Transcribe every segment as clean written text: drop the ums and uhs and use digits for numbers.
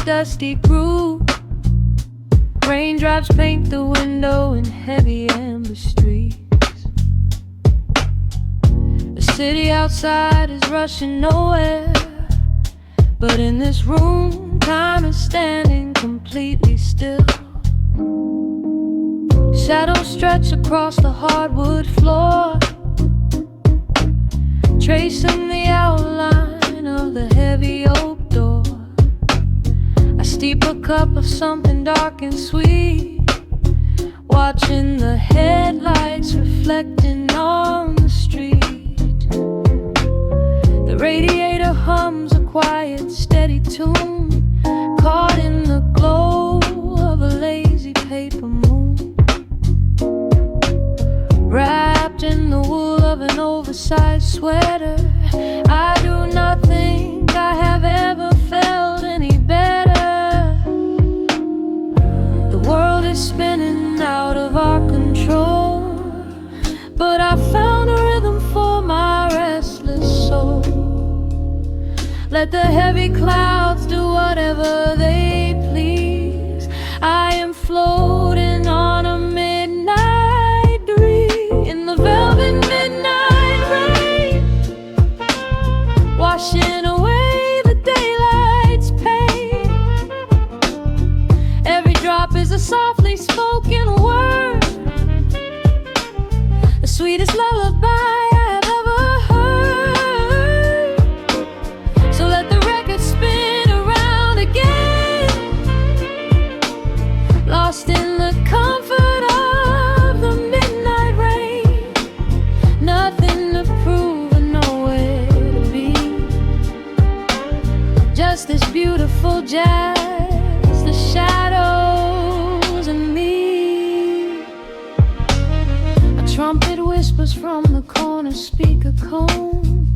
dusty groove. Raindrops paint the window in heavy amber streaks. The city outside is rushing nowhere, but in this room, time is standing completely still. Shadows stretch across the hardwood floor, tracing the outline of the heavy oak door. I steep a cup of something dark and sweet, watching the headlights reflecting on the street. The radiator hums a quiet, steady tune, caught in the glow of a lazy paper moon. Wrapped in the wool of an oversized sweater, I do not think I have ever felt any better. The world is spinning out of our control, but I found a rhythm for my restless soul. Let the heavy clouds do whatever they please. I am floating on a midnight breeze in the velvet midnight rain, washing away the daylight's pain. Every drop is a softly spoken word, the sweetest lullaby I have ever heard. So let the record spin around again, lost in the comfort of the midnight rain. Nothing to prove and nowhere to be, just this beautiful jazz, the shadows and me. A trumpet whispers from the corner speaker cone,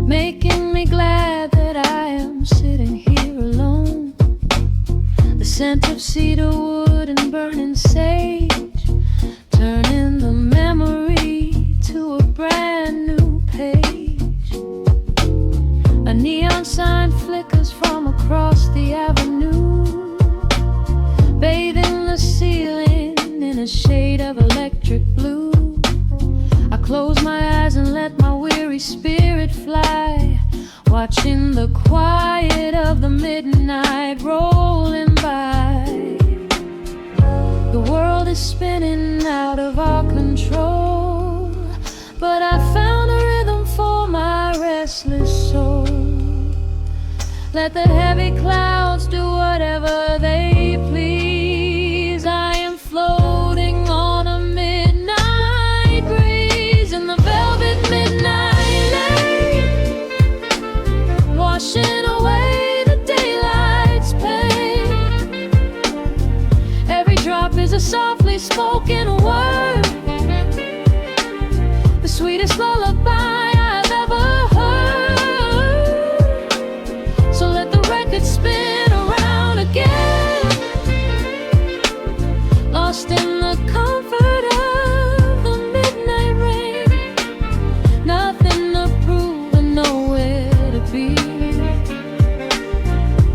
making me glad that I am sitting here alone. The scent of cedar wood and burning sage, turning the memory to a brand new page. A neon sign flickers from across the avenue, bathing the ceiling in a shade of electric blue. I close my eyes and let my weary spirit fly, watching the quiet of the midnight rolling by. The world is spinning out of our control, but I found a rhythm for my restless soul. Let the heavy clouds do whatever they please. I am floating on a midnight breeze in the velvet midnight lane, washing away the daylight's pain. Every drop is a softly spoken word, the sweetest lullaby I've ever heard. So let the record spin around again, lost in the comfort of the midnight rain. Nothing to prove and nowhere to be,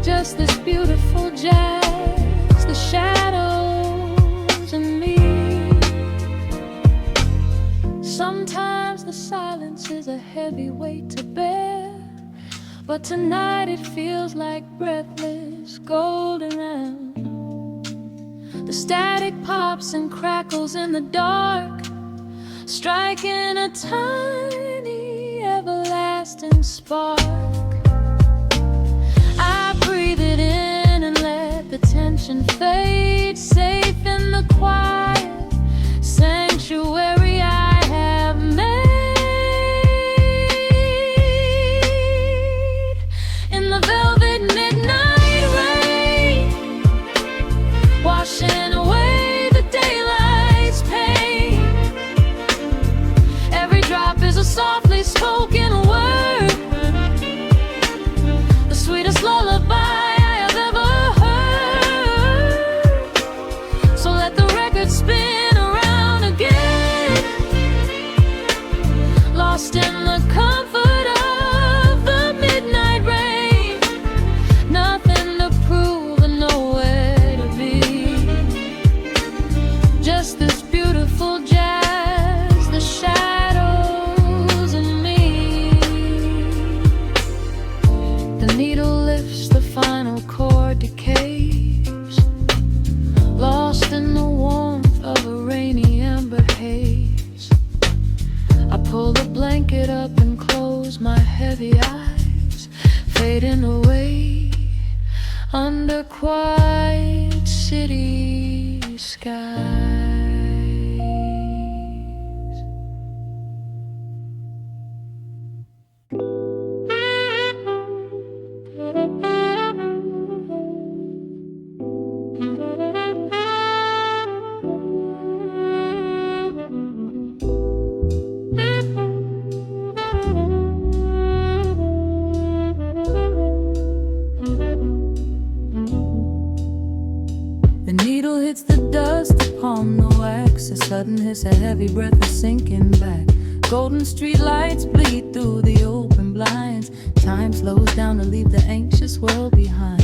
just this beautiful jazz, the shadows and me. Sometimes the silence is a heavy weight to bear, but tonight it feels like breathless golden round. The static pops and crackles in the dark, striking a tiny everlasting spark. I breathe it in and let the tension fade, safe in the quiet sanctuary I have made. In the velvet midnight rain, washing away the daylight's pain. Every drop is a softly spoken word, the sweetest lullaby I have ever heard. So let the record spin blanket up and close my heavy eyes, fading away under quiet city skies. The needle hits the dust upon the wax. A sudden hiss, a heavy breath is sinking back. Golden street lights bleed through the open blinds. Time slows down to leave the anxious world behind.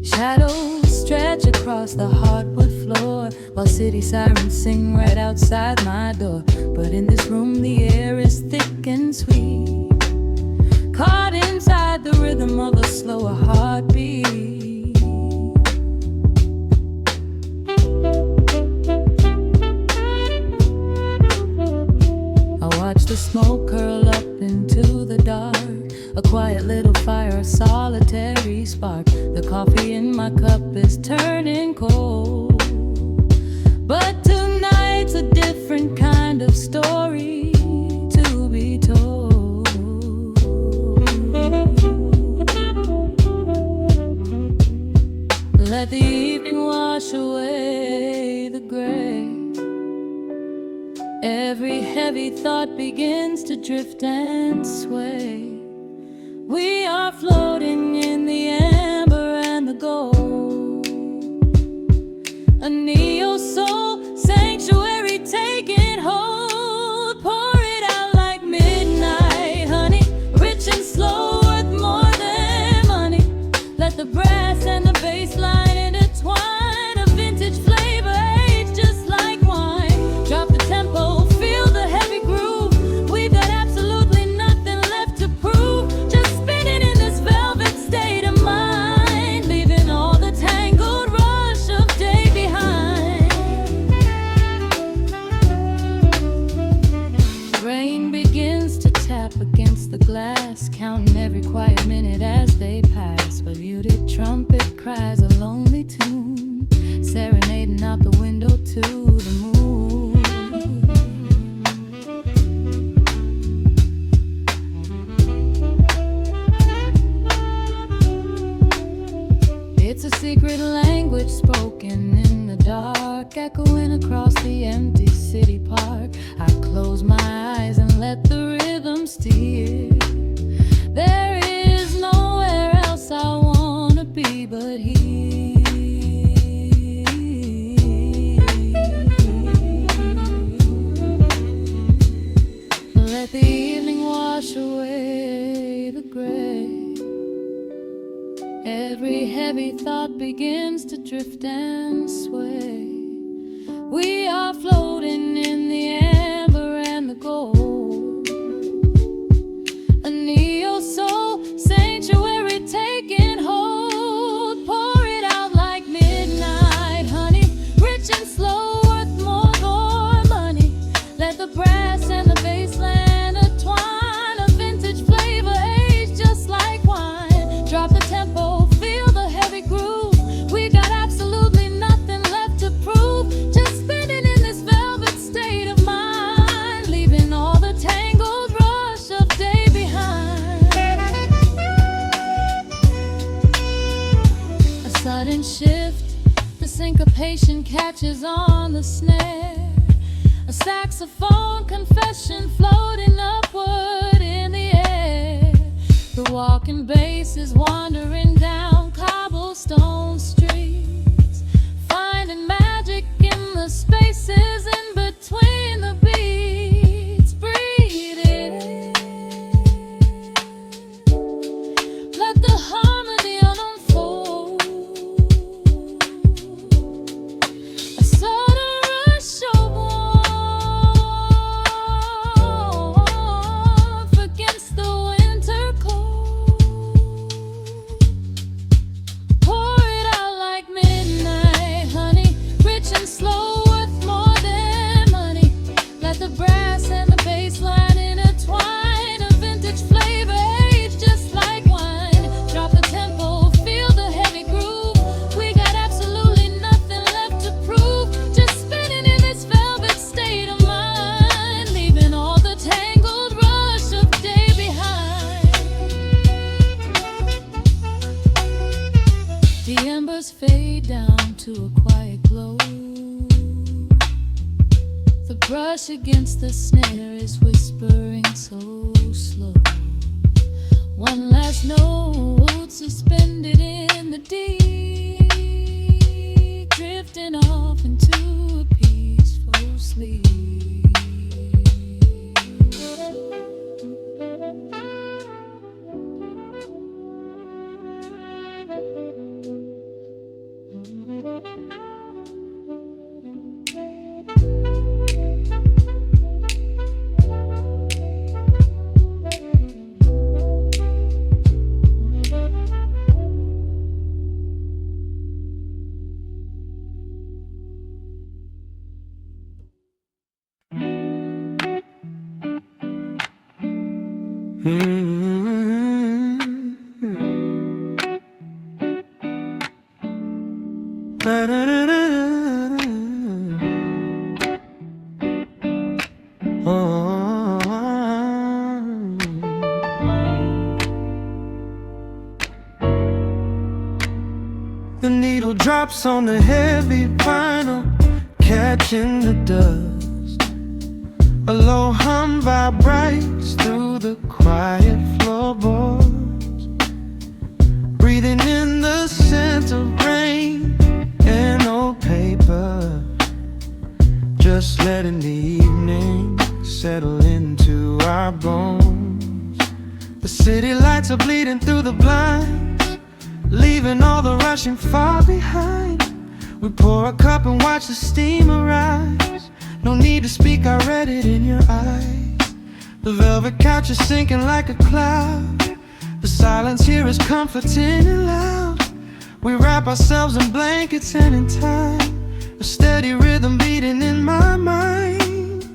Shadows stretch across the hardwood floor, while city sirens sing right outside my door. But in this room the air is thick and sweet, caught inside the rhythm of a slower heartbeat. I watch the smoke curl up into the dark, a quiet little fire, a solitary spark. The coffee in my cup is turning cold, but tonight's a different kind of story to be told. Let the evening wash away the gray. Every heavy thought begins to drift and sway. We are floating in the amber and the gold, a neo-soul sanctuary taking hold. Pour it out like midnight honey, rich and slow, worth more than money. Let the brass and the bass line intertwine, a vintage flavor aged just like wine. Drop the tempo, feel the heavy groove. We've got absolutely nothing left to prove, just spinning in this velvet state of mind, leaving all the tangled rush of day behind. Rain begins to tap against the glass, counting every quiet minute as they pass. A muted trumpet cries a lonely tune, serenading out the window to the moon. It's a secret language spoken in the dark, echoing across the empty city park. I close my eyes and let the rhythm steer. There is nowhere else I wanna be but here. Let the evening wash away the gray. Every heavy thought begins to drift and sway. We are floating in the amber and the gold, a neo-soul sanctuary taking hold. Pour it out like midnight honey, rich and slow, worth more than money. Let the brass and the bass line intertwine, a vintage flavor aged just like wine. Drop the tempo, feel the heavy groove. We got absolutely nothing left to prove, just spinning in this velvet state of mind, leaving all the tangled rush of day behind. A sudden shift, the syncopation catches on the snare. A saxophone confession floating upward in the air. The walking bass is wandering down cobblestone streets, finding magic in the spaces in between the beats. Breathe it in, let the harmony unfold. A sudden rush of warmth against the winter cold. colors fade down to a quiet glow. The brush against the snare is whispering so slow. One last note suspended in the deep, drifting off into a peaceful sleep. The needle drops on the heavy vinyl, catching the dust. A low hum vibrates through the quiet floorboards, breathing in the scent of rain and old paper, just letting the evening settle into our bones. The city lights are bleeding through the blinds, leaving all the rushing far behind. We pour a cup and watch the steam arise. No need to speak, I read it in your eyes. The velvet couch is sinking like a cloud. The silence here is comforting and loud. We wrap ourselves in blankets and in time, a steady rhythm beating in my mind.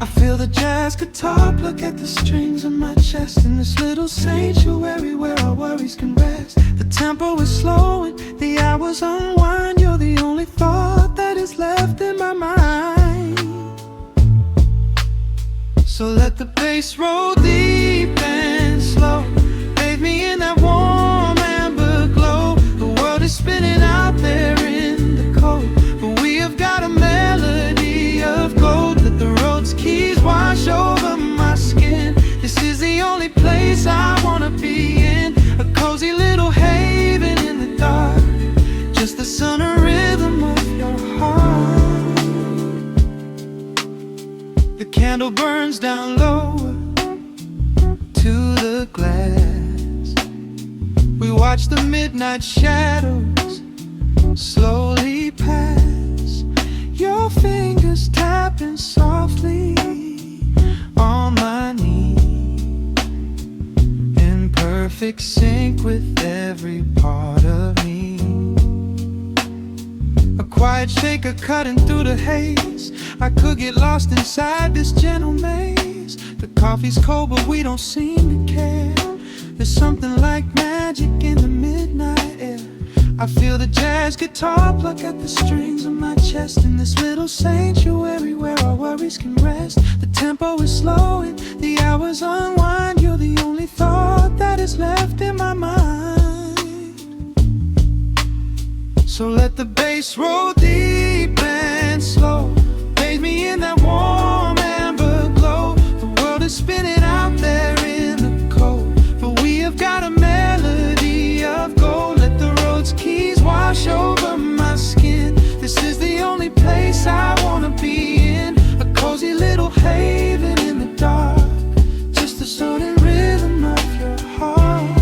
I feel the jazz guitar pluck at the strings of my chest, in this little sanctuary where our worries can rest. The tempo is slowing, the hours unwind. You're the only thought that is left in my mind. So let the bass roll deep and slow, bathe me in that warm amber glow. The world is spinning out there in the cold, but we have got a melody of gold. Let the Rhodes keys wash over my skin. This is the only place I wanna be in, a cozy little haven in the dark, just the sound and rhythm of your heart. The candle burns down lower to the glass. We watch the midnight shadows slowly pass. Your fingers tapping softly on my knee, in perfect sync with every part of me. A quiet shaker cutting through the haze. I could get lost inside this gentle maze. The coffee's cold but we don't seem to care. There's something like magic in the midnight air. I feel the jazz guitar pluck at the strings of my chest, in this little sanctuary where our worries can rest. The tempo is slowing, the hours unwind. You're the only thought that is left in my mind. So let the bass roll deep and slow, bathe me in that warm amber glow. The world is spinning out there in the cold, but we have got a melody of gold. Let the Rhodes keys wash over my skin. This is the only place I wanna be in, a cozy little haven in the dark, just the sound and rhythm of your heart.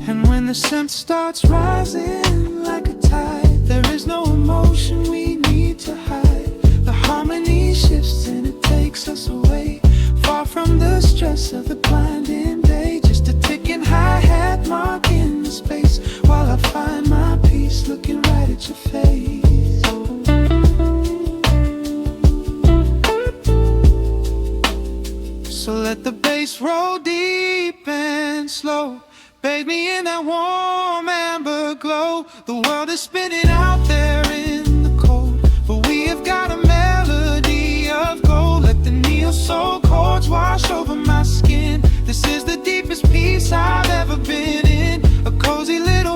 And when the scent starts rising like a tide, there is no emotion we need to hide. The harmony shifts and it takes us away, far from the stress of the blinding day. Just a ticking hi-hat marking the space, while I find my peace looking right at your face. So let the bass roll deep and slow, bathe me in that warm amber glow. The world is spinning out there in the cold, but we have got a melody of gold. Let the neo soul chords wash over my skin. This is the deepest peace I've ever been in, a cozy little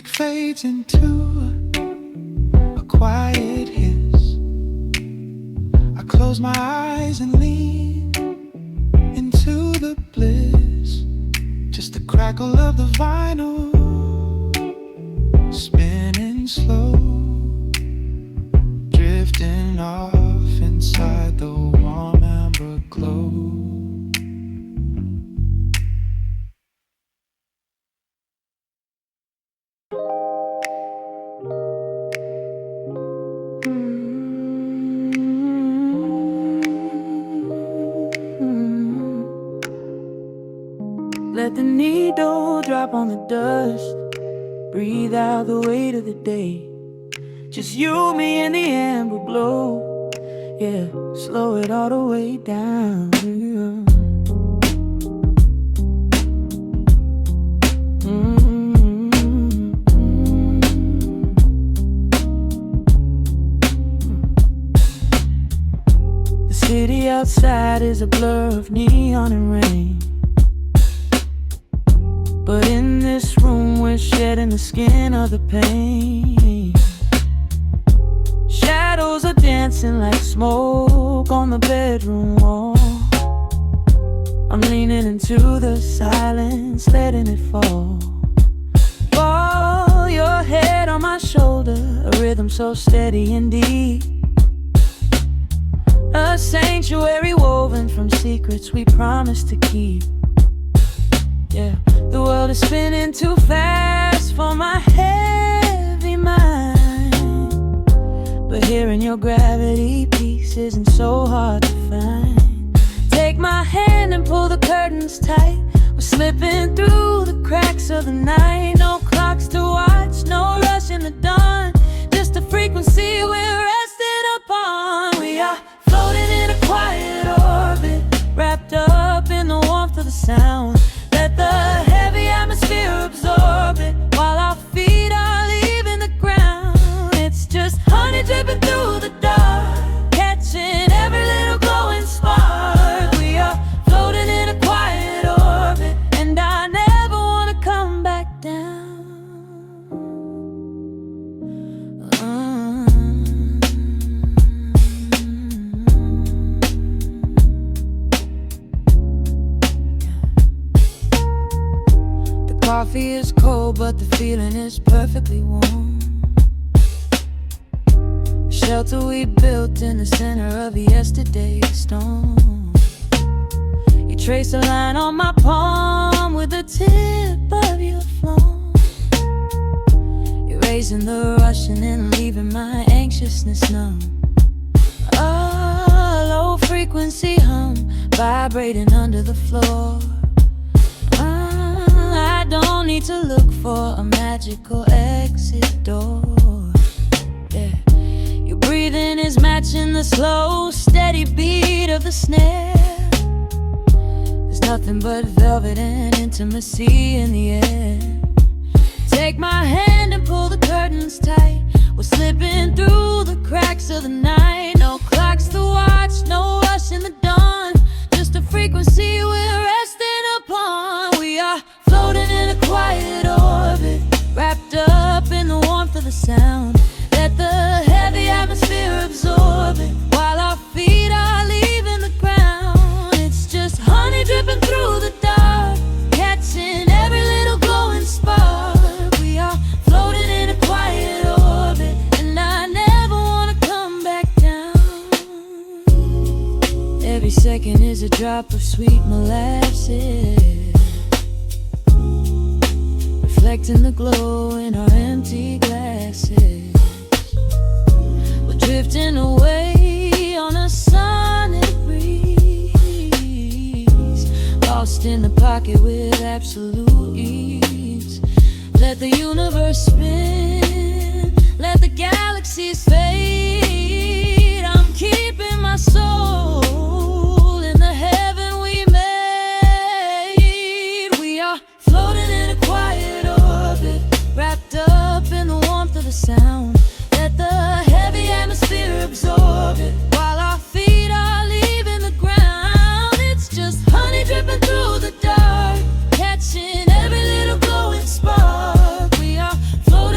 fades into a quiet hiss. I close my eyes and lean into the bliss. Just the crackle of the vinyl spinning slow, drifting off inside the warm amber glow. Let the needle drop on the dust. Breathe out the weight of the day. Just you, me, and the amber glow. Yeah, slow it all the way down. The city outside is a blur of neon and rain. But in this room we're shedding the skin of the pain. Shadows are dancing like smoke on the bedroom wall. I'm leaning into the silence, letting it fall. Fall your head on my shoulder, a rhythm so steady and deep. A sanctuary woven from secrets we promised to keep. Yeah, the world is spinning too fast for my heavy mind. But hearing your gravity piece isn't so hard to find. Take my hand and pull the curtains tight. We're slipping through the cracks of the night. No clocks to watch, no rush in the dawn. Just a frequency we're resting upon. We are floating in a quiet orbit, wrapped up in the warmth of the sound. Let the heavy atmosphere absorb it, while our feet are leaving the ground. It's just honey dripping through the dark, catching every little glowing spark. We are floating in a quiet orbit, and I never want to come back down. Coffee is cold, but the feeling is perfectly warm. Shelter we built in the center of yesterday's storm. You trace a line on my palm with the tip of your phone, erasing the rushing and leaving my anxiousness numb. A low frequency hum vibrating under the floor. I don't need to look for a magical exit door. Yeah, your breathing is matching the slow, steady beat of the snare. There's nothing but velvet and intimacy in the air. Take my hand and pull the curtains tight. We're slipping through the cracks of the night. No clocks to watch, no rush in the dawn. Just a frequency we're resting upon. We are floating in a quiet orbit, wrapped up in the warmth of the sound. Let the heavy atmosphere absorb it, while our feet are leaving the ground. It's just honey dripping through the dark, catching every little glowing spark. We are floating in a quiet orbit, and I never want to come back down. Every second is a drop of sweet molasses, reflecting the glow in our empty glasses. We're drifting away on a sonic breeze, lost in the pocket with absolute ease. Let the universe spin, let the galaxies fade. I'm keeping my soul in the heaven we made. We are floating in a quiet orbit, wrapped up in the warmth of the sound. Let the heavy atmosphere absorb it, while our feet are leaving the ground. It's just honey dripping through the dark, catching every little glowing spark. We are floating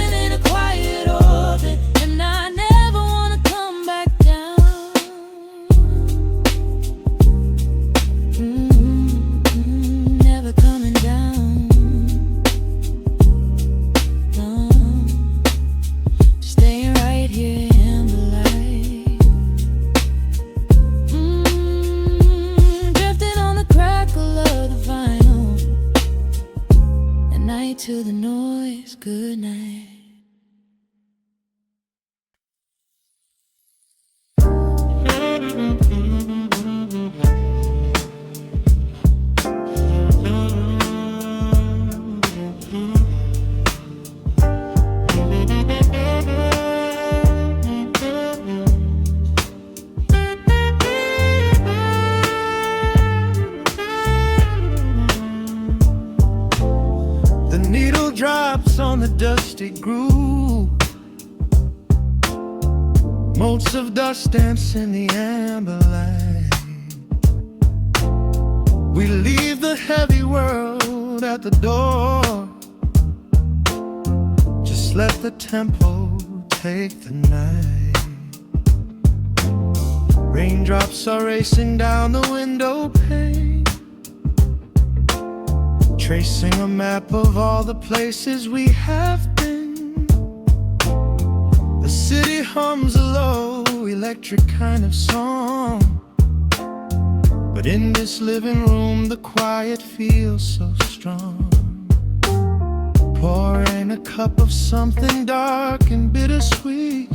groove. Motes of dust dance in the amber light. We leave the heavy world at the door. Just let the tempo take the night. Raindrops are racing down the window pane, tracing a map of all the places we have been. The city hums a low, electric kind of song, but in this living room the quiet feels so strong. Pouring a cup of something dark and bittersweet,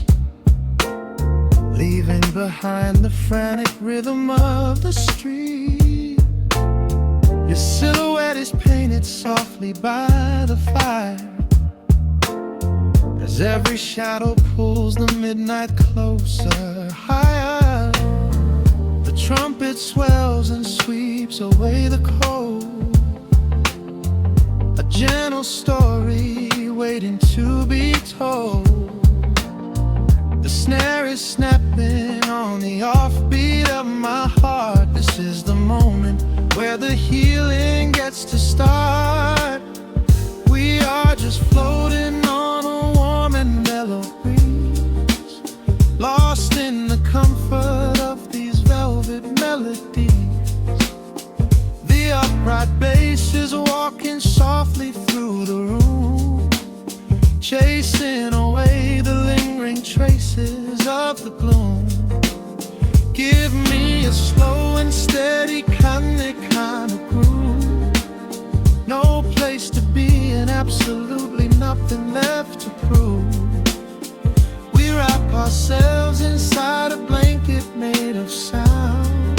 leaving behind the frantic rhythm of the street. Your silhouette is painted softly by the fire, as every shadow pulls the midnight closer, higher. The trumpet swells and sweeps away the cold, a gentle story waiting to be told. The snare is snapping on the offbeat of my heart. This is the moment where the healing gets to start. We are just floating on a warm and mellow breeze, lost in the comfort of these velvet melodies. The upright bass is walking softly through the room, chasing away the lingering traces of the gloom. Give me a slow and steady kind of groove. No place to be and absolutely nothing left to prove. We wrap ourselves inside a blanket made of sound,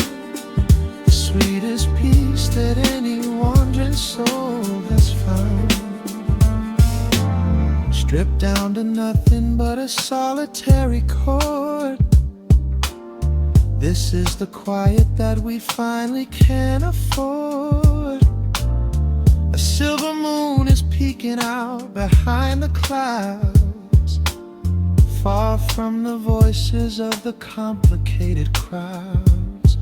the sweetest peace that any wandering soul has found. Stripped down to nothing but a solitary chord. This is the quiet that we finally can afford. A silver moon is peeking out behind the clouds, far from the voices of the complicated crowds.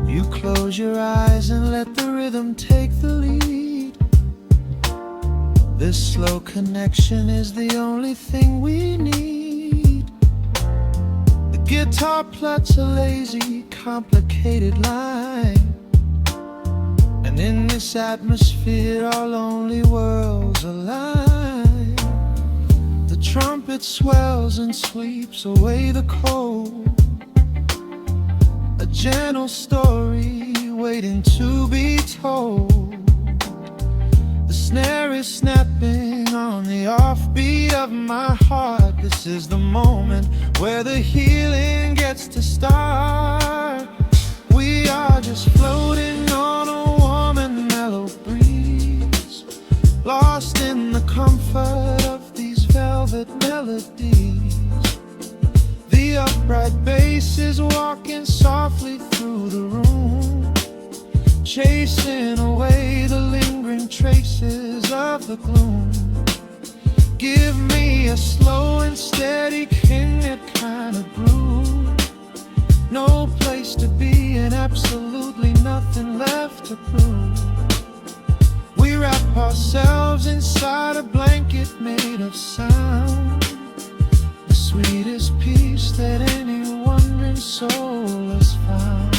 You close your eyes and let the rhythm take the lead. This slow connection is the only thing we need. The guitar plucks a lazy, complicated line, and in this atmosphere our lonely worlds align. The trumpet swells and sweeps away the cold, a gentle story waiting to be told. The snare is snapping on the offbeat of my heart. This is the moment where the healing gets to start. We are just floating on a warm and mellow breeze, lost in the comfort of these velvet melodies. The upright bass is walking softly through the room, chasing away the lingering traces of the gloom. Give me a slow and steady kind of groove. No place to be and absolutely nothing left to prove. We wrap ourselves inside a blanket made of sound, the sweetest peace that any wandering soul has found.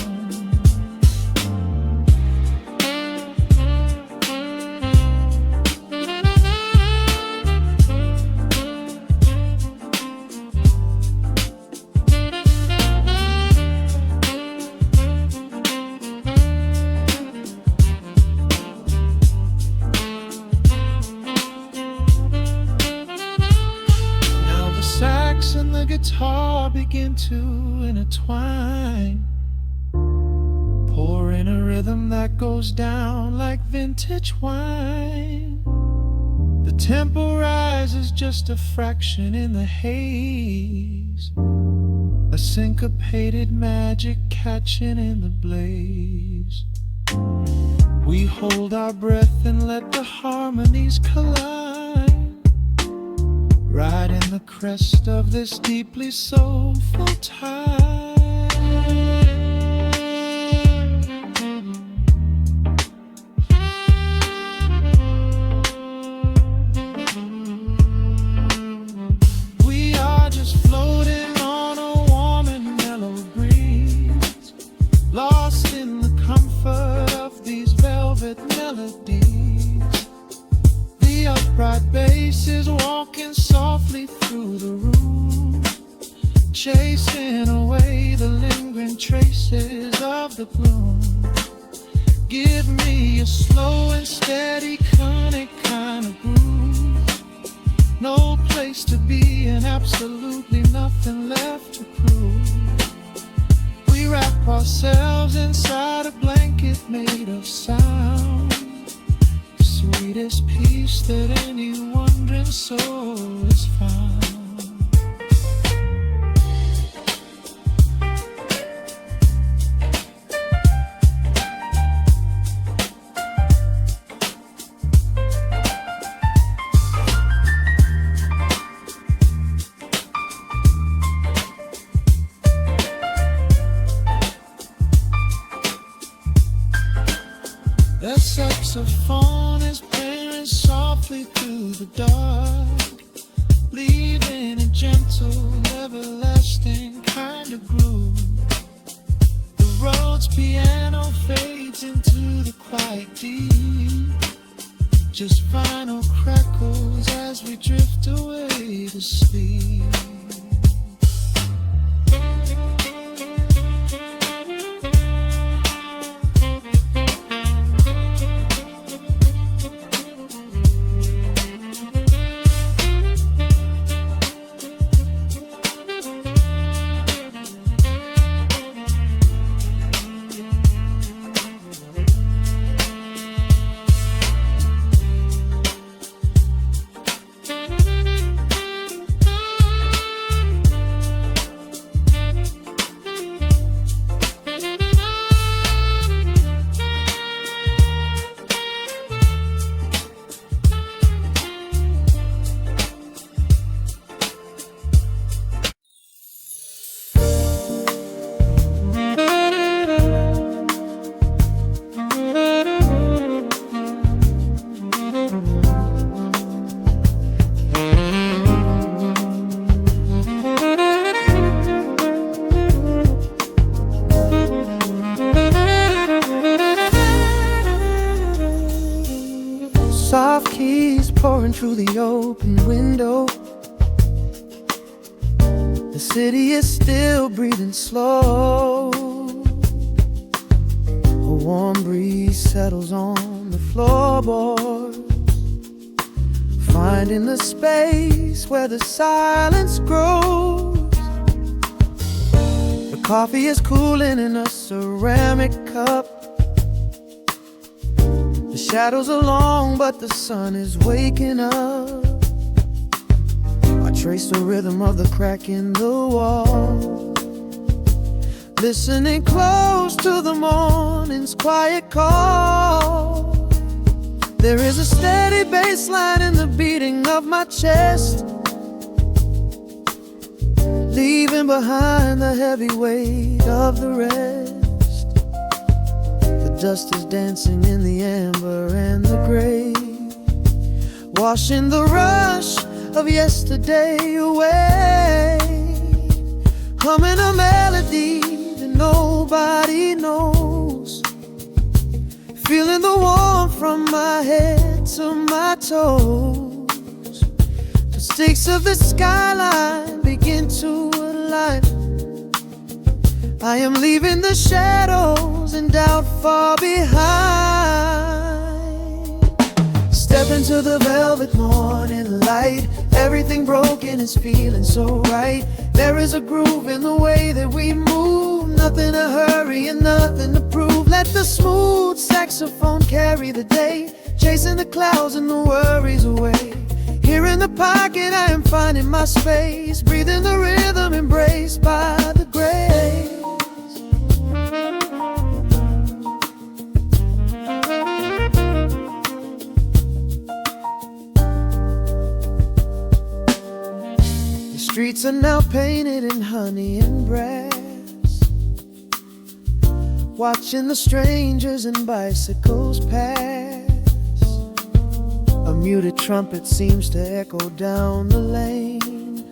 And the guitar begin to intertwine, pouring a rhythm that goes down like vintage wine. The tempo rises just a fraction in the haze, a syncopated magic catching in the blaze. We hold our breath and let the harmonies collide, riding the crest of this deeply soulful tide. We are just floating on a warm and mellow breeze, lost in the comfort of these velvet melodies. The upright bass is walking softly through the room, chasing away the lingering traces of the gloom. Give me a slow and steady conic kind of groove. No place to be and absolutely nothing left to prove. We wrap ourselves inside a blanket made of sound, sweetest peace that any wandering soul has found. The saxophone is playing softly through the dark, leaving a gentle, everlasting kind of groove. The Rhodes piano fades into the quiet deep, just vinyl crackles as we drift away to sleep. Soft keys pouring through the open window. The city is still breathing slow. A warm breeze settles on the floorboards, finding the space where the silence grows. The coffee is cooling in a ceramic cup. The shadows are long, but the sun is waking up. I trace the rhythm of the crack in the wall, listening close to the morning's quiet call. There is a steady bass line in the beating of my chest, leaving behind the heavy weight of the rest. The dust is dancing in the amber and the gray, washing the rush of yesterday away. Humming a melody that nobody knows, feeling the warmth from my head to my toes. The stakes of the skyline begin to align. I am leaving the shadows and doubt far behind. Step into the velvet morning light. Everything broken is feeling so right. There is a groove in the way that we move. Nothing to hurry and nothing to prove. Let the smooth saxophone carry the day, chasing the clouds and the worries away. Here in the pocket I am finding my space, breathing the rhythm embraced by the grace. streets are now painted in honey and brass. Watching the strangers and bicycles pass. A muted trumpet seems to echo down the lane,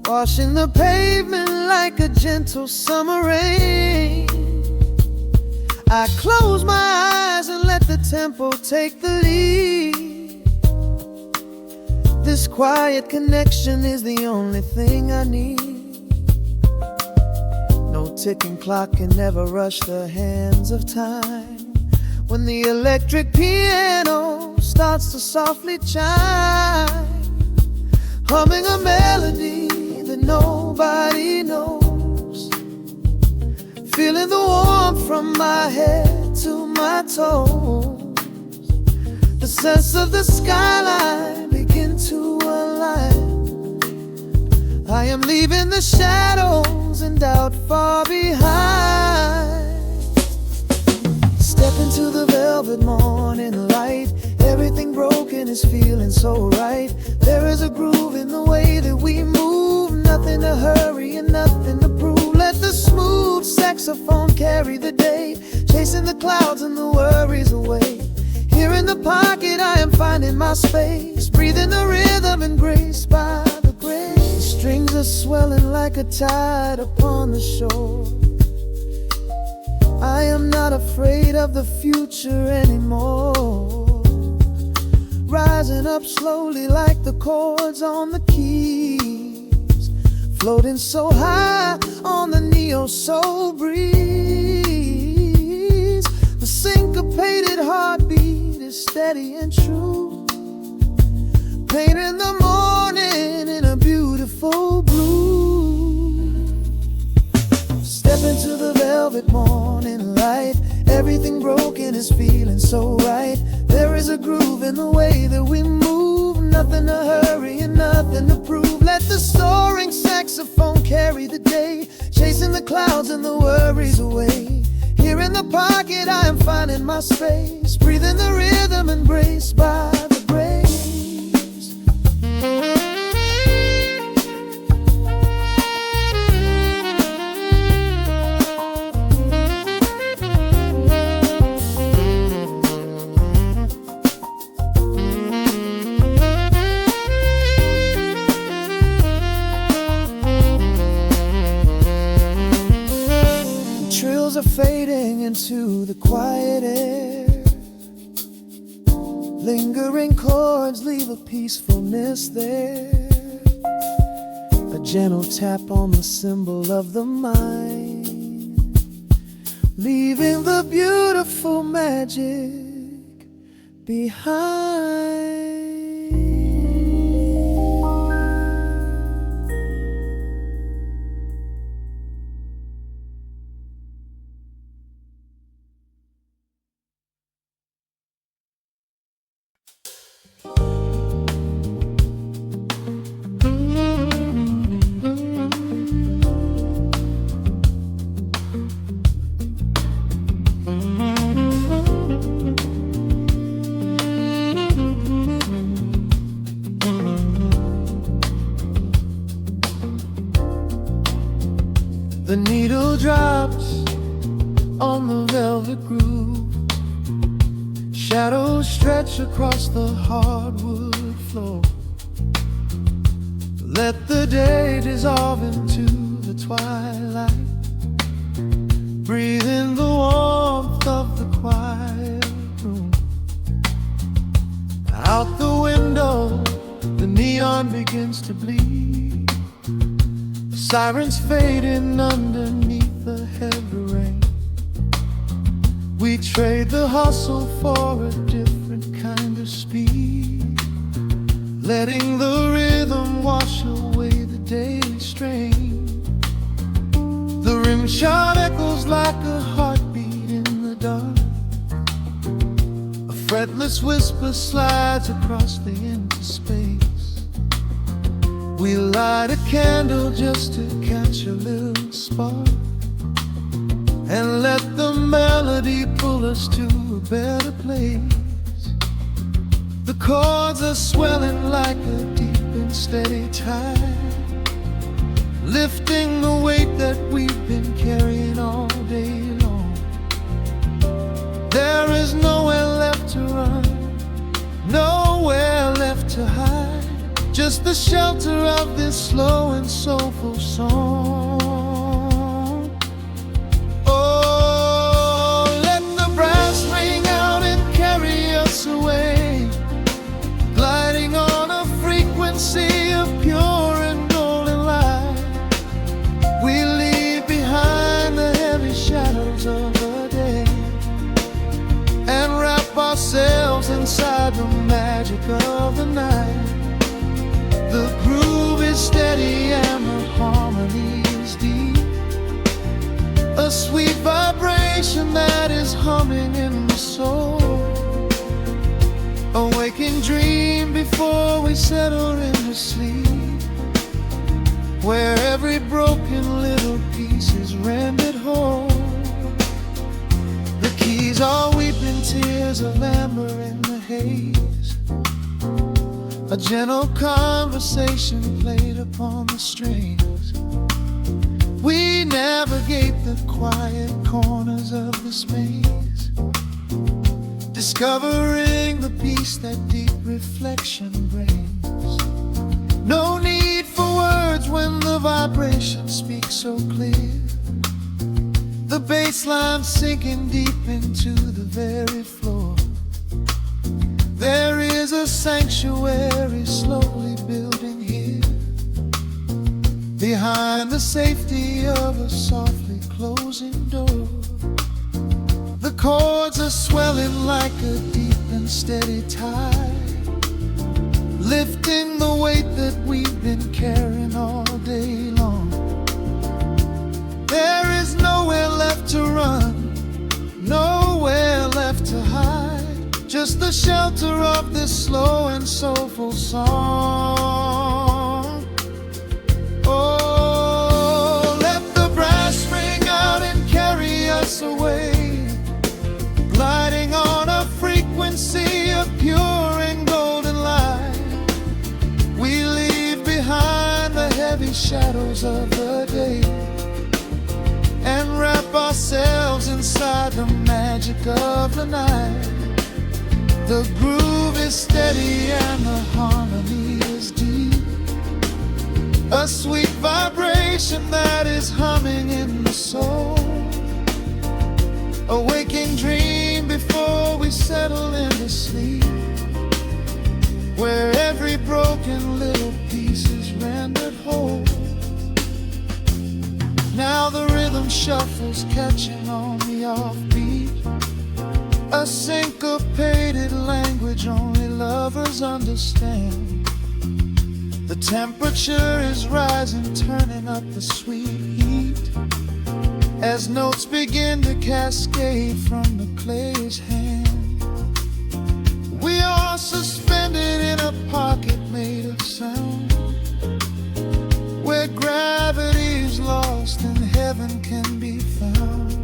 washing the pavement like a gentle summer rain. I close my eyes and let the tempo take the lead. This quiet connection is the only thing I need. No ticking clock can ever rush the hands of time. When the electric piano starts to softly chime, humming a melody that nobody knows, feeling the warmth from my head to my toes. The sense of the skyline begin to align. I am leaving the shadows and doubt far behind. Step into the velvet morning light. Everything broken is feeling so right. There is a groove in the way that we move. Nothing to hurry and nothing to prove. Let the smooth saxophone carry the day, chasing the clouds and the worries away. Here in the pocket I am finding my space, breathing the rhythm and grace by the grace. The strings are swelling like a tide upon the shore. I am not afraid of the future anymore. Rising up slowly like the chords on the keys, floating so high on the neo-soul breeze. The syncopated heartbeat is steady and true, painting the morning in a beautiful blue. Step into the velvet morning light. Everything broken is feeling so right. There is a groove in the way that we move. Nothing to hurry and nothing to prove. Let the soaring saxophone carry the day, chasing the clouds and the worries away. Here in the pocket I am finding my space, breathing the rhythm embraced by the grace. Trills are fading into the quiet air. Lingering chords leave a peacefulness there. A gentle tap on the cymbal of the mind, leaving the beautiful magic behind. The needle drops on the velvet groove. Shadows stretch across the hardwood floor. Let the day dissolve into the twilight. Breathe in the warmth of the quiet room. Out the window, the neon begins to bleed. Sirens fading underneath the heavy rain. We trade the hustle for a different kind of speed, letting the rhythm wash away the daily strain. The rim shot echoes like a heartbeat in the dark. A fretless whisper slides across the empty space. We light a candle just to catch a little spark, and let the melody pull us to a better place. The chords are swelling like a deep and steady tide. lifting the weight that we've been carrying all day long. There is nowhere left to run, nowhere left to hide, just the shelter of this slow and soulful song. Oh, let the brass ring out and carry us away, gliding on a frequency of pure and golden light. We leave behind the heavy shadows of the day and wrap ourselves inside the magic of the night. The groove is steady and the harmony is deep, a sweet vibration that is humming in the soul. A waking dream before we settle into sleep, where every broken little piece is rendered whole. The keys are weeping tears of amber in the haze, a gentle conversation played upon the strings. We navigate the quiet corners of this maze, discovering the peace that deep reflection brings. No need for words when the vibration speaks so clear, the bass line sinking deep into the very floor. There is a sanctuary slowly building here, behind the safety of a softly closing door. The chords are swelling like a deep and steady tide, lifting the weight that we've been carrying all day long. There is nowhere left to run, nowhere left to hide, just the shelter of this slow and soulful song. Oh, let the brass ring out and carry us away, gliding on a frequency of pure and golden light. We leave behind the heavy shadows of the day and wrap ourselves inside the magic of the night. The groove is steady and the harmony is deep, a sweet vibration that is humming in the soul. A waking dream before we settle into sleep, where every broken little piece is rendered whole. Now the rhythm shuffles, catching on the offbeat, a syncopated language only lovers understand. The temperature is rising, turning up the sweet heat, as notes begin to cascade from the clay's hand. We are suspended in a pocket made of sound, where gravity is lost and heaven can be found.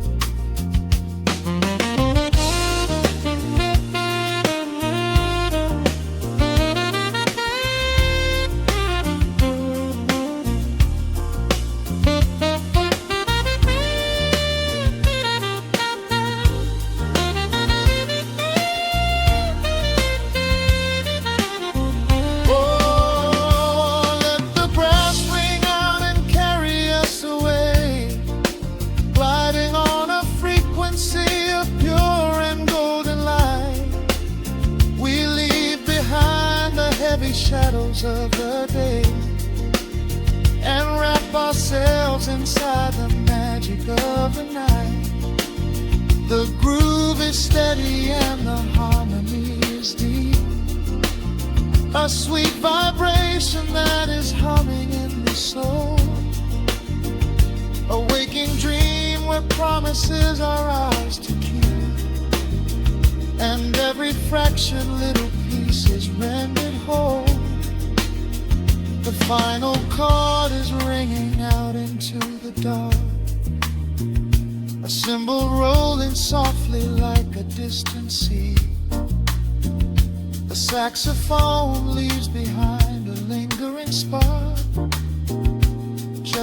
Shadows of the day and wrap ourselves inside the magic of the night. The groove is steady and the harmony is deep, a sweet vibration that is humming in the soul. A waking dream where promises are ours to keep, and every fraction little piece is rendered whole. The final chord is ringing out into the dark, a cymbal rolling softly like a distant sea. The saxophone leaves behind a lingering spark,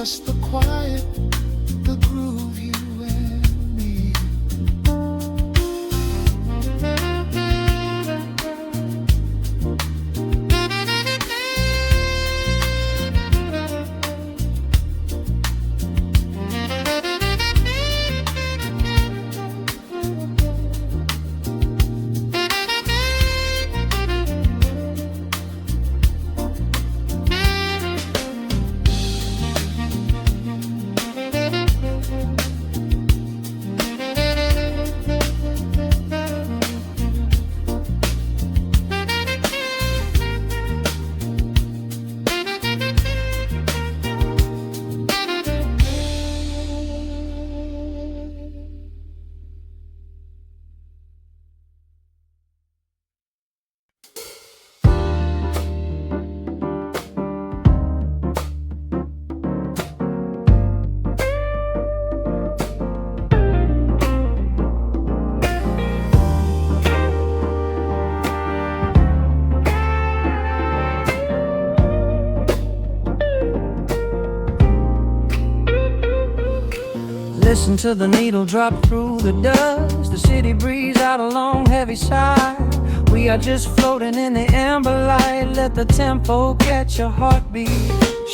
just the quiet, the groove, you and me. Listen to the needle drop through the dust. The city breeze out a long heavy sigh. We are just floating in the amber light. Let the tempo catch your heartbeat.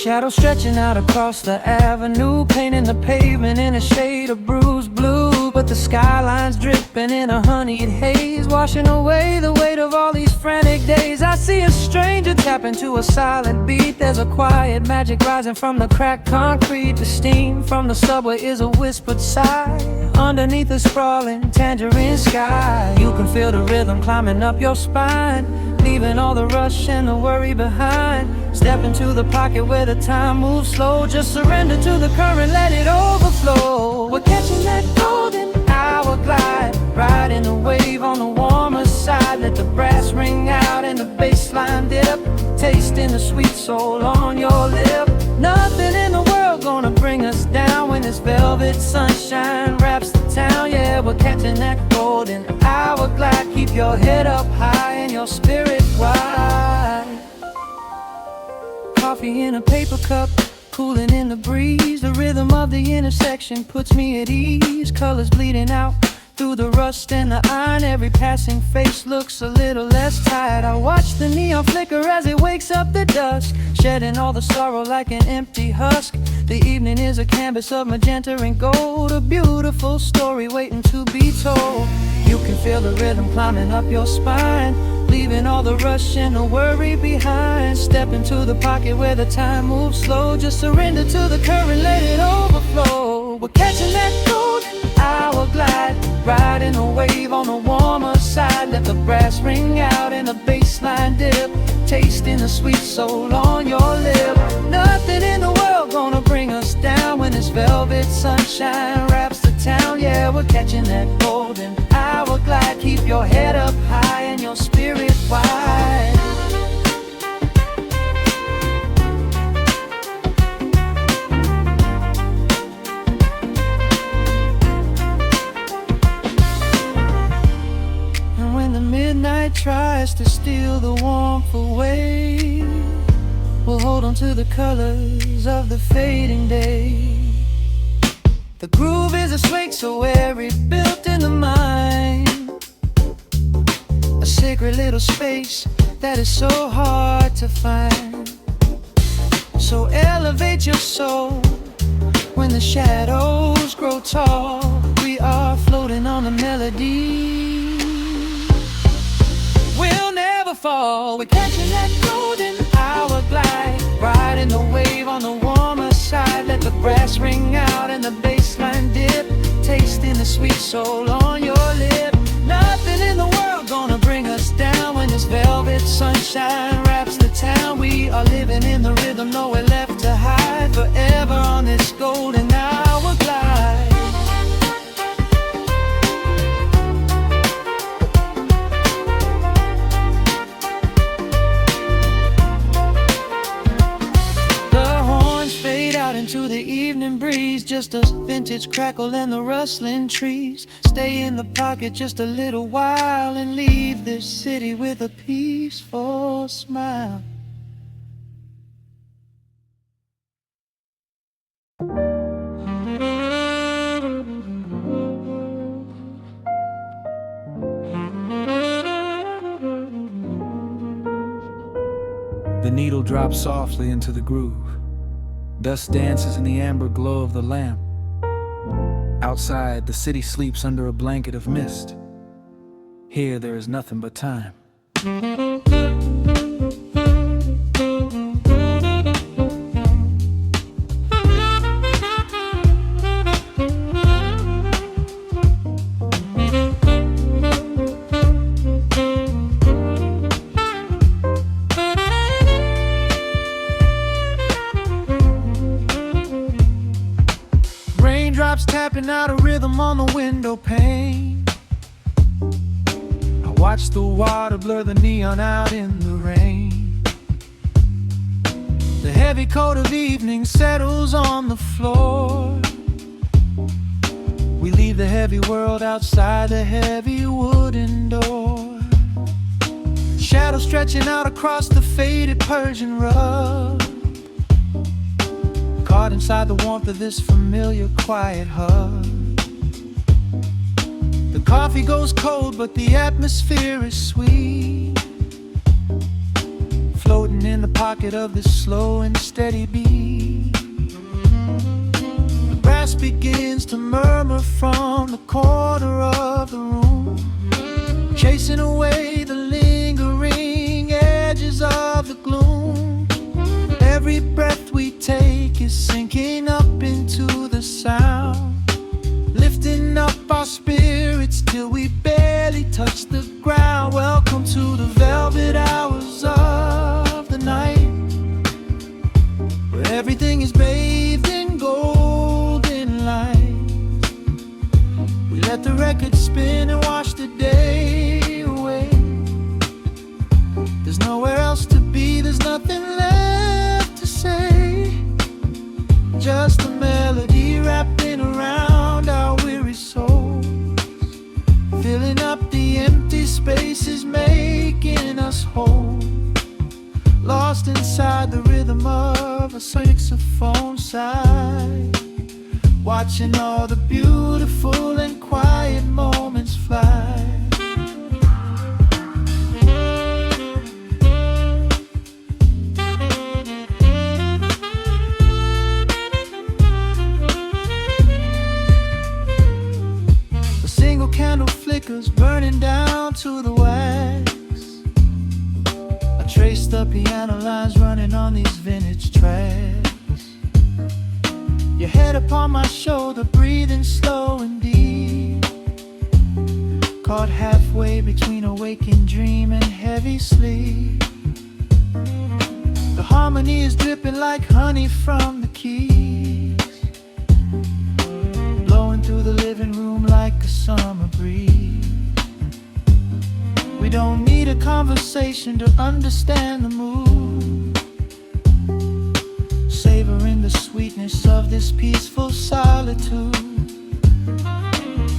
Shadows stretching out across the avenue, painting the pavement in a shade of bruised blue. But the skyline's dripping in a honeyed haze, washing away the weight of all these frantic days. I see a stranger tap into a silent beat. There's a quiet magic rising from the cracked concrete. The steam from the subway is a whispered sigh underneath the sprawling tangerine sky. You can feel the rhythm climbing up your spine, leaving all the rush and the worry behind. Step into the pocket where the time moves slow. Just surrender to the current, let it overflow. We're catching that golden hour glide, riding the wave on the warmer side. Let the brass ring out and the bass line dip, tasting the sweet soul on your lip. Nothing in the world gonna bring us down when this velvet sunshine wraps the town. Yeah, we're catching that golden hour glide. Keep your head up high and your spirit wide. Coffee in a paper cup, cooling in the breeze. The rhythm of the intersection puts me at ease. Colors bleeding out through the rust and the iron. Every passing face looks a little less tired. I watch the neon flicker as it wakes up the dusk, shedding all the sorrow like an empty husk. The evening is a canvas of magenta and gold, a beautiful story waiting to be told. You can feel the rhythm climbing up your spine, leaving all the rush and the worry behind. Step into the pocket where the time moves slow. Just surrender to the current, let it overflow. We're catching that golden hour glide, riding a wave on the warmer side. Let the brass ring out and the bass line dip, tasting the sweet soul on your lip. Nothing in the world gonna bring us down when this velvet sunshine wraps the town. Yeah, we're catching that golden hour glide. Keep your head up high and your spirit wide. And when the midnight tries to steal the warmth away, we'll hold on to the colors of the fading day. The groove is a swing so airy, built in the mind, a sacred little space that is so hard to find. So elevate your soul when the shadows grow tall. We are floating on the melody, we'll never fall. We're catching that golden hour glide, riding the wave on the warmer side. Let the brass ring out and the bass line dip, tasting the sweet soul on your lip. Nothing in the world gonna bring us down when this velvet sunshine wraps the town. We are living in the rhythm, nowhere left to hide, forever on this golden hour glide. Into the evening breeze, just a vintage crackle and the rustling trees. Stay in the pocket just a little while and leave this city with a peaceful smile. The needle drops softly into the groove. Dust dances in the amber glow of the lamp. Outside, the city sleeps under a blanket of mist. Here, there is nothing but time. Raindrops tapping out a rhythm on the window pane. I watch the water blur the neon out in the rain. The heavy coat of evening settles on the floor. We leave the heavy world outside the heavy wooden door. Shadows stretching out across the faded Persian rug. Caught inside the warmth of this familiar quiet hug. The coffee goes cold, but the atmosphere is sweet. Floating in the pocket of this slow and steady beat. The brass begins to murmur from the corner of the room, chasing away the lingering edges of the gloom. Every breath we take is sinking up into the sound, lifting up our spirits till we barely touch the ground. Welcome to the velvet hours of the night, where everything is bathed in golden light. We let the record spin and wash the day away. There's nowhere else to be, there's nothing left to say. Just a melody wrapping around our weary souls, filling up the empty spaces, making us whole. Lost inside the rhythm of a saxophone sigh, watching all the beautiful and quiet moments fly. Candle flickers burning down to the wax. I trace the piano lines running on these vintage tracks. Your head upon my shoulder, breathing slow and deep, caught halfway between a waking dream and heavy sleep. The harmony is dripping like honey from the keys, blowing through the living room like a summer breeze. We don't need a conversation to understand the mood, savoring the sweetness of this peaceful solitude.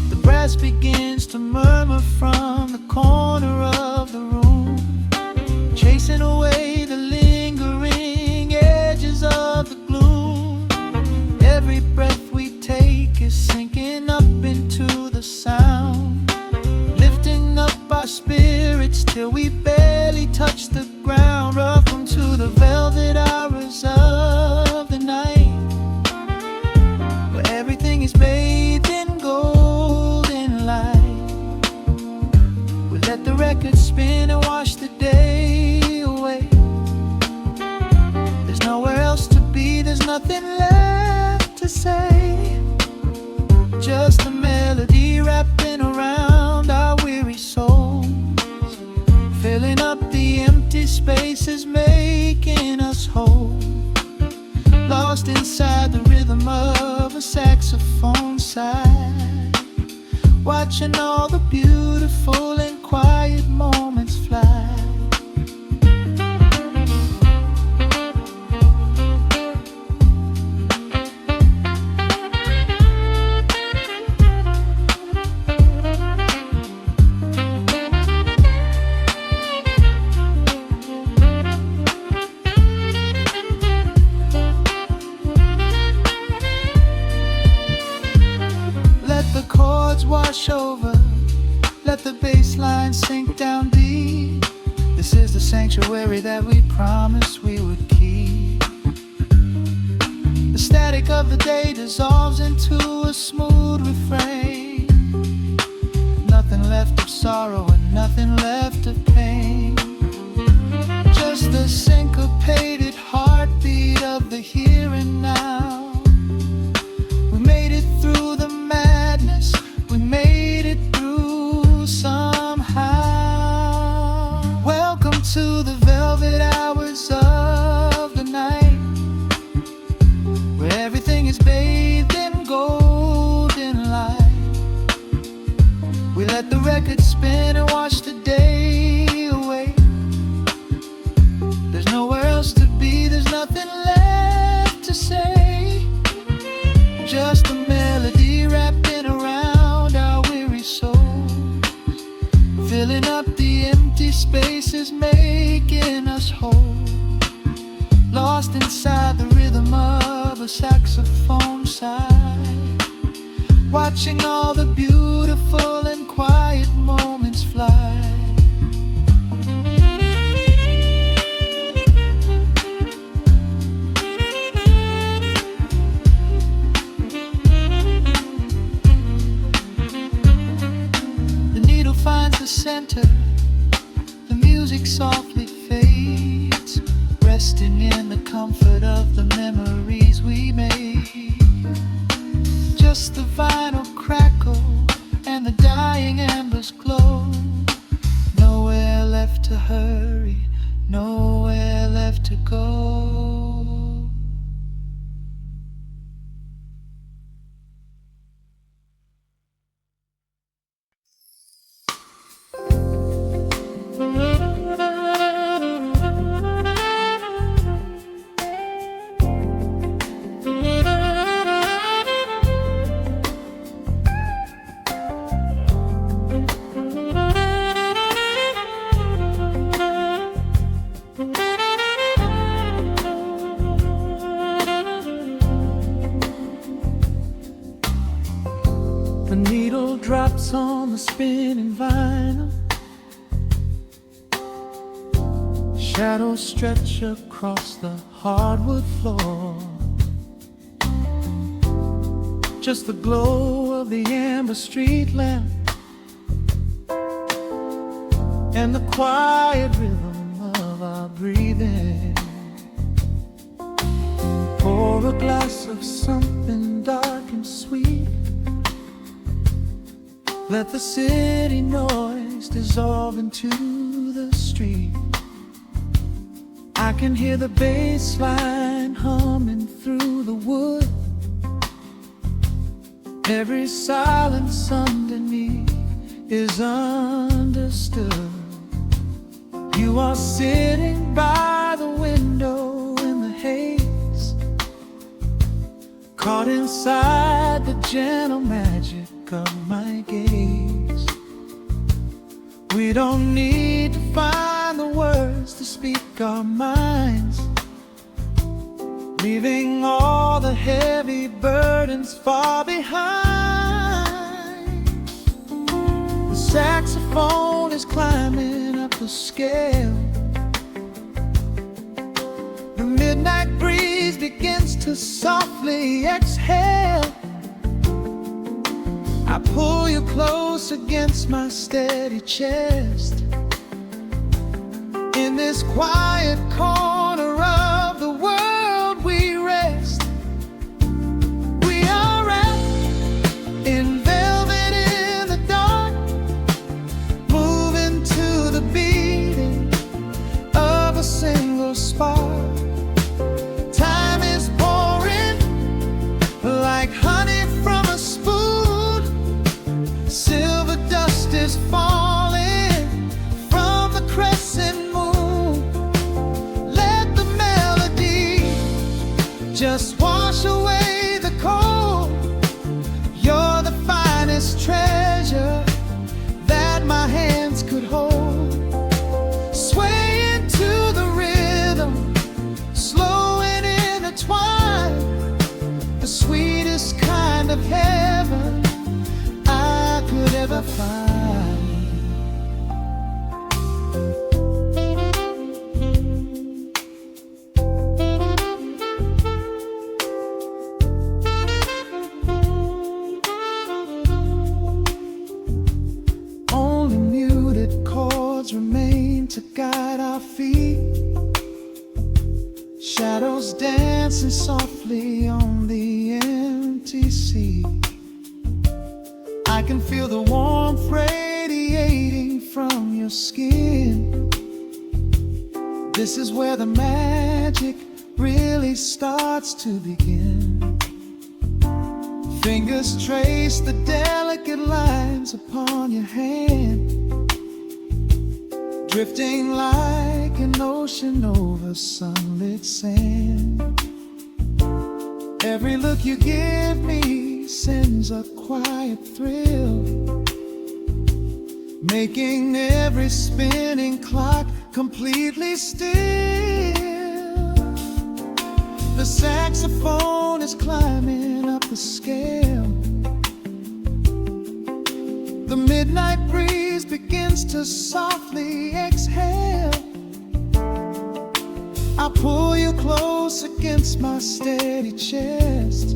The brass begins to murmur from the corner of the room, chasing away the lingering edges of the gloom. Every breath we take is sinking up into the sound, lifting up our spirits till we barely touch the ground. Welcome to the velvet hours of the night, where everything is bathed in golden light. We let the record spin and wash the day away. There's nowhere else to be, there's nothing left to say. Just a melody wrapping around our weary souls, filling up the empty spaces, making us whole. Lost inside the rhythm of a saxophone sigh, watching all the beautiful and quiet moments fly. wash over, let the bass line sink down deep. This is the sanctuary that we promised we would keep. The static of the day dissolves into a smooth refrain. Nothing left of sorrow and nothing left of pain. Just the syncopated heartbeat of the here and now. We made it through the madness, we made it through somehow. Welcome to the velvet hours of the night, where everything is bathed in golden light. We let the record spin and watch the day away. There's nowhere else to be, there's nothing left to say. Just a melody wrapping around our weary souls, filling up the empty spaces, making us whole. Lost inside the rhythm of a saxophone sigh, watching all the beautiful and quiet moments fly. The needle finds the center, the music softly fades, resting in the comfort of the memories we made. Just the vinyl crackle and the dying embers glow. Nowhere left to hurry, nowhere left to go. The needle drops on the spinning vinyl. Shadows stretch across the hardwood floor. Just the glow of the amber street lamp and the quiet rhythm of our breathing. Pour a glass of something dark and sweet. Let the city noise dissolve into the street. I can hear the bass line humming through the wood. Every silence underneath is understood. You are sitting by the window in the haze, caught inside the gentle magic of my gaze. We don't need to find the words to speak our minds, leaving all the heavy burdens far behind. The saxophone is climbing up the scale. The midnight breeze begins to softly exhale. I pull you close against my steady chest. In this quiet corner of the world we rest. We are wrapped in velvet in the dark, moving to the beating of a single spark. Time is pouring like honey from a spoon. Silver dust is falling from the crescent moon. Let the melody just wash away the cold. You're the finest treasure that my hands could hold. Sway into the rhythm, slow and intertwined. The sweetest kind of heaven I softly on the empty sea. I can feel the warmth radiating from your skin. This is where the magic really starts to begin. Fingers trace the delicate lines upon your hand, drifting like an ocean over sunlit sand. Every look you give me sends a quiet thrill, making every spinning clock completely still. The saxophone is climbing up the scale. The midnight breeze begins to softly exhale. I pull you close against my steady chest.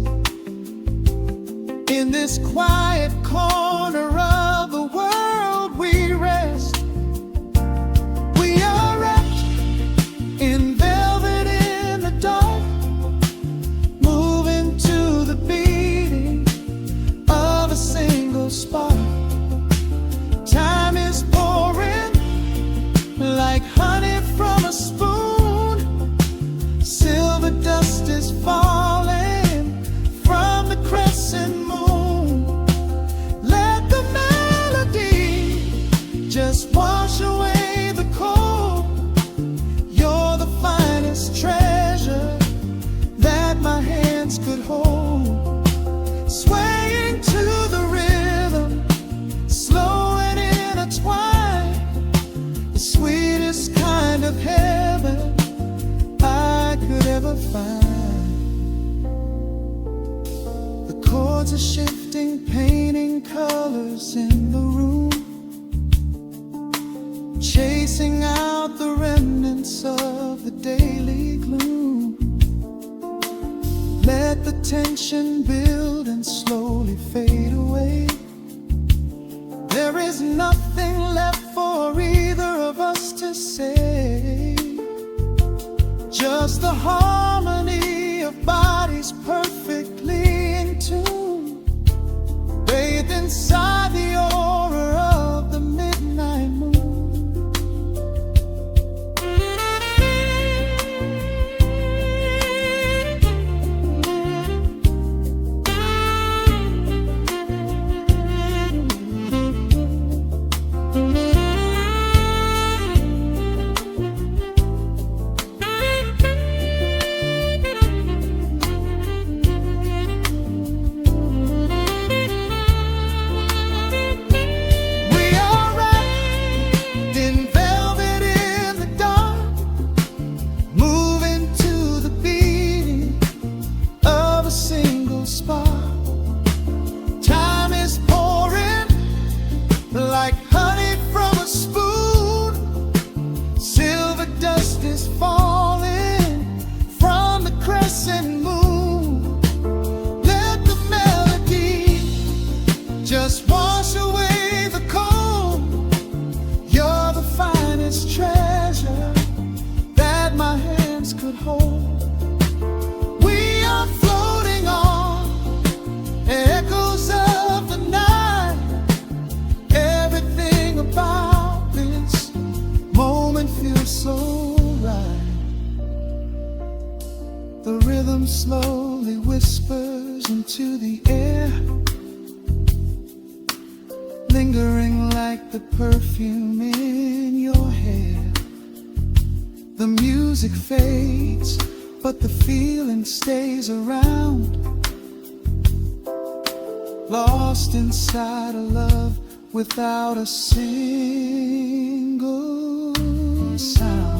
In this quiet corner of the world we rest. We are wrapped in velvet in the dark, moving to the beating of a single spark. Time is pouring like honey from a spoon. Silver dust is falling from the crescent moon. Let the melody just wash away the cold. You're the finest treasure that my hands could hold. Swaying to the rhythm, slow and intertwined, the sweetest kind of heaven I could ever find. The chords are shifting, painting colors in the room, chasing out the remnants of the daily gloom. Let the tension build and slowly fade away. There is nothing left for either of us to say. Just the harmony of bodies perfectly in tune, bathed inside the aura of the midnight moon. Like honey from a spoon, silver dust is falling from the crescent moon. Let the melody just wash away the cold. You're the finest treasure that my hands could hold. We are floating on echoes of the night. Everything about this moment feels so right. The rhythm slowly whispers into the air, lingering like the perfume in your hair. The music fades, but the feeling stays around, lost inside a love without a single sound.